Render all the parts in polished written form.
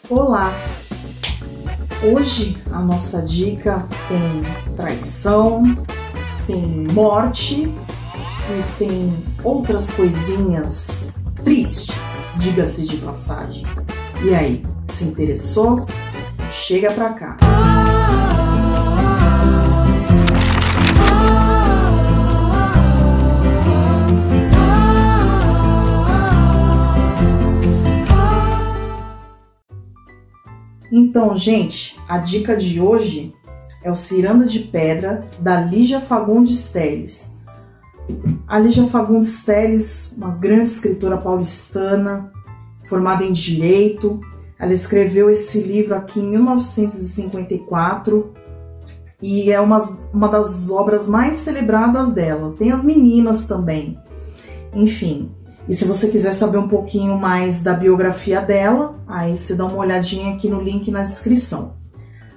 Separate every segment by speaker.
Speaker 1: Olá! Hoje a nossa dica tem traição, tem morte e tem outras coisinhas tristes, diga-se de passagem. E aí, se interessou? Chega pra cá! Então, gente, a dica de hoje é o Ciranda de Pedra, da Lígia Fagundes Telles. A Lígia Fagundes Telles, uma grande escritora paulistana, formada em Direito. Ela escreveu esse livro aqui em 1954 e é uma das obras mais celebradas dela. Tem as meninas também, enfim. E se você quiser saber um pouquinho mais da biografia dela, aí você dá uma olhadinha aqui no link na descrição.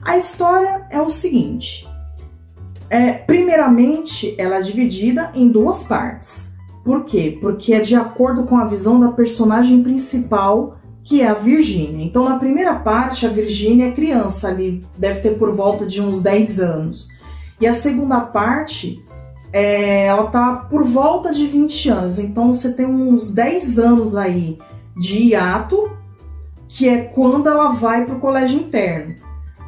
Speaker 1: A história é o seguinte. Primeiramente, ela é dividida em duas partes. Por quê? Porque é de acordo com a visão da personagem principal, que é a Virgínia. Então, na primeira parte, a Virgínia é criança, ali deve ter por volta de uns 10 anos. E a segunda parte... ela tá por volta de 20 anos, então você tem uns 10 anos aí de hiato, que é quando ela vai para o colégio interno.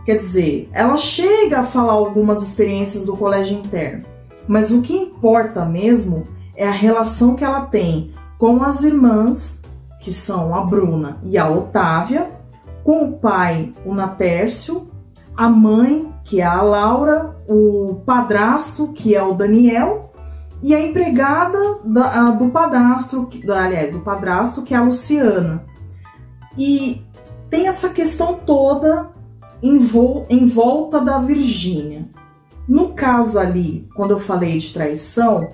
Speaker 1: Quer dizer, ela chega a falar algumas experiências do colégio interno, mas o que importa mesmo é a relação que ela tem com as irmãs, que são a Bruna e a Otávia, com o pai, o Natércio, a mãe, que é a Laura, o padrasto, que é o Daniel, e a empregada do padrasto, que é a Luciana. E tem essa questão toda em volta da Virgínia. No caso ali, quando eu falei de traição,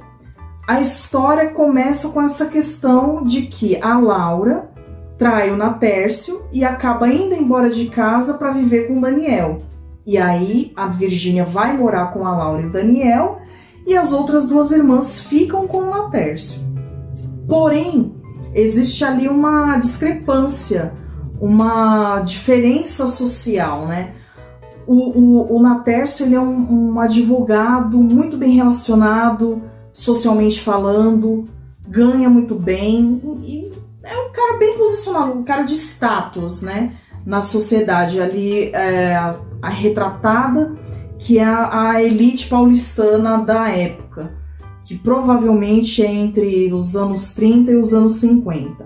Speaker 1: a história começa com essa questão de que a Laura trai o Natércio e acaba indo embora de casa para viver com o Daniel. E aí a Virgínia vai morar com a Laura e o Daniel e as outras duas irmãs ficam com o Natércio. Porém, existe ali uma discrepância, uma diferença social, né? O Natércio, ele é um advogado muito bem relacionado, socialmente falando, ganha muito bem e é um cara bem posicionado, um cara de status, né? Na sociedade ali a retratada, que é a elite paulistana da época, que provavelmente é entre os anos 30 e os anos 50.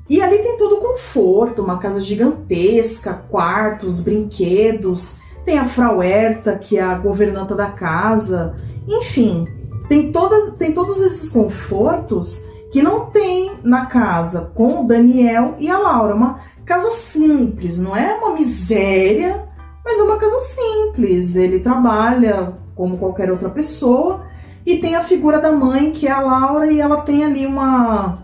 Speaker 1: E ali tem todo o conforto, uma casa gigantesca, quartos, brinquedos, tem a Frau Herta, que é a governanta da casa, enfim, tem todos esses confortos que não tem na casa com o Daniel e a Laura. Uma casa simples, não é uma miséria, mas é uma casa simples. Ele trabalha como qualquer outra pessoa e tem a figura da mãe, que é a Laura, e ela tem ali uma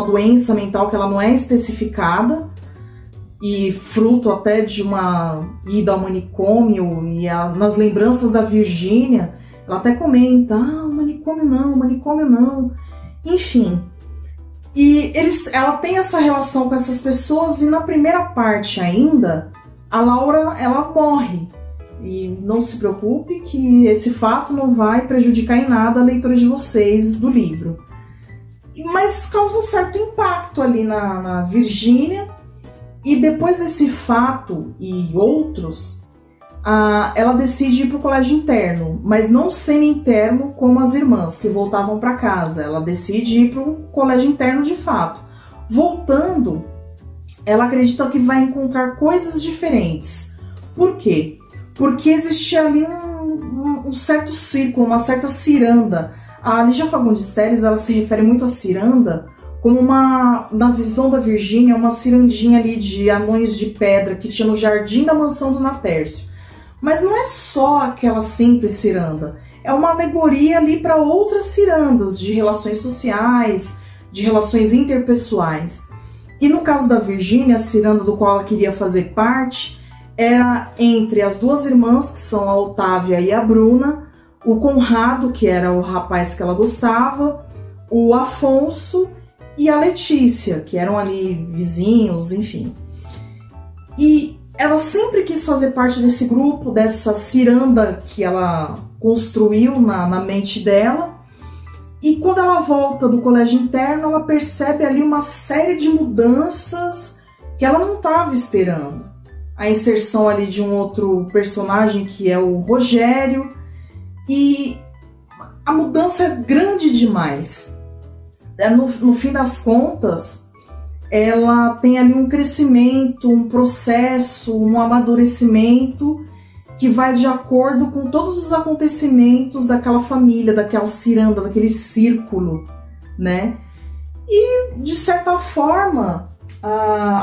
Speaker 1: doença mental que ela não é especificada e fruto até de uma ida ao manicômio. E nas lembranças da Virgínia, ela até comenta, o manicômio não, enfim. E ela tem essa relação com essas pessoas, e na primeira parte ainda, a Laura, ela morre. E não se preocupe que esse fato não vai prejudicar em nada a leitura de vocês do livro. Mas causa um certo impacto ali na Virgínia, e depois desse fato e outros, ela decide ir para o colégio interno, mas não semi-interno como as irmãs que voltavam para casa. Ela decide ir para o colégio interno de fato. Voltando, ela acredita que vai encontrar coisas diferentes. Por quê? Porque existia ali um certo círculo, uma certa ciranda. A Lígia Fagundes Telles, ela se refere muito à ciranda como na visão da Virgínia, uma cirandinha ali de anões de pedra que tinha no jardim da mansão do Natércio. Mas não é só aquela simples ciranda, é uma alegoria ali para outras cirandas de relações sociais, de relações interpessoais. E no caso da Virgínia, a ciranda do qual ela queria fazer parte era entre as duas irmãs, que são a Otávia e a Bruna, o Conrado, que era o rapaz que ela gostava, o Afonso e a Letícia, que eram ali vizinhos, enfim. E ela sempre quis fazer parte desse grupo, dessa ciranda que ela construiu na mente dela. E quando ela volta do colégio interno, ela percebe ali uma série de mudanças que ela não estava esperando. A inserção ali de um outro personagem, que é o Rogério, e a mudança é grande demais. No fim das contas, ela tem ali um crescimento, um processo, um amadurecimento que vai de acordo com todos os acontecimentos daquela família, daquela ciranda, daquele círculo, né? E, de certa forma,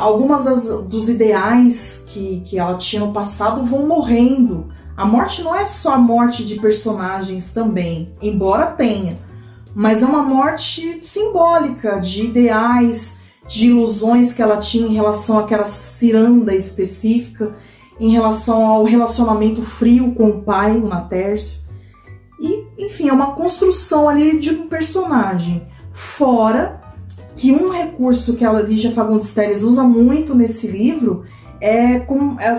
Speaker 1: algumas dos ideais que ela tinha no passado vão morrendo. A morte não é só a morte de personagens também, embora tenha, mas é uma morte simbólica de ideais, de ilusões que ela tinha em relação àquela ciranda específica, em relação ao relacionamento frio com o pai, o Natércio. E, enfim, é uma construção ali de um personagem. Fora que um recurso que a Lígia Fagundes Telles usa muito nesse livro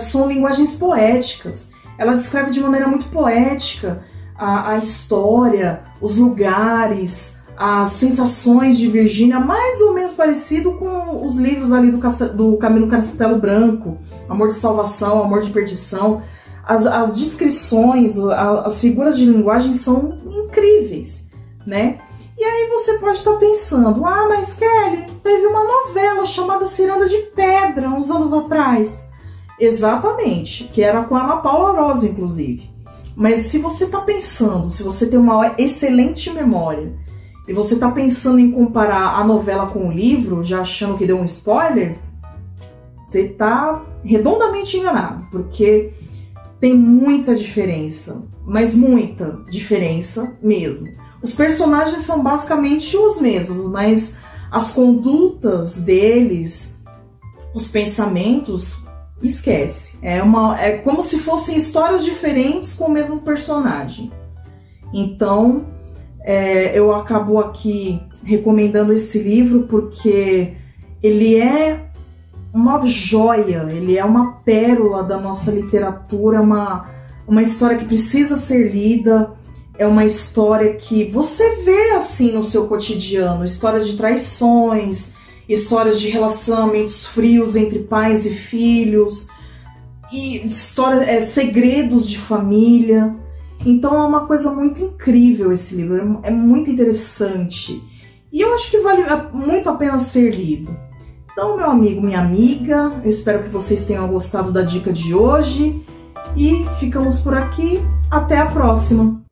Speaker 1: são linguagens poéticas. Ela descreve de maneira muito poética a história, os lugares, as sensações de Virgínia, mais ou menos parecido com os livros ali do Camilo Castelo Branco, Amor de Salvação, Amor de Perdição. As descrições, as figuras de linguagem são incríveis, né? E aí você pode estar pensando, mas Kelly, teve uma novela chamada Ciranda de Pedra, uns anos atrás. Exatamente, que era com a Ana Paula Arósio, inclusive. Mas se você está pensando, se você tem uma excelente memória, e você está pensando em comparar a novela com o livro, já achando que deu um spoiler, você está redondamente enganado, porque tem muita diferença, mas muita diferença mesmo. Os personagens são basicamente os mesmos, mas as condutas deles, os pensamentos, esquece. É como se fossem histórias diferentes com o mesmo personagem. Então, eu acabo aqui recomendando esse livro porque ele é uma joia, ele é uma pérola da nossa literatura, uma história que precisa ser lida, é uma história que você vê assim no seu cotidiano, história de traições, histórias de relacionamentos frios entre pais e filhos, e segredos de família. Então é uma coisa muito incrível esse livro, é muito interessante. E eu acho que vale muito a pena ser lido. Então, meu amigo, minha amiga, eu espero que vocês tenham gostado da dica de hoje. E ficamos por aqui. Até a próxima!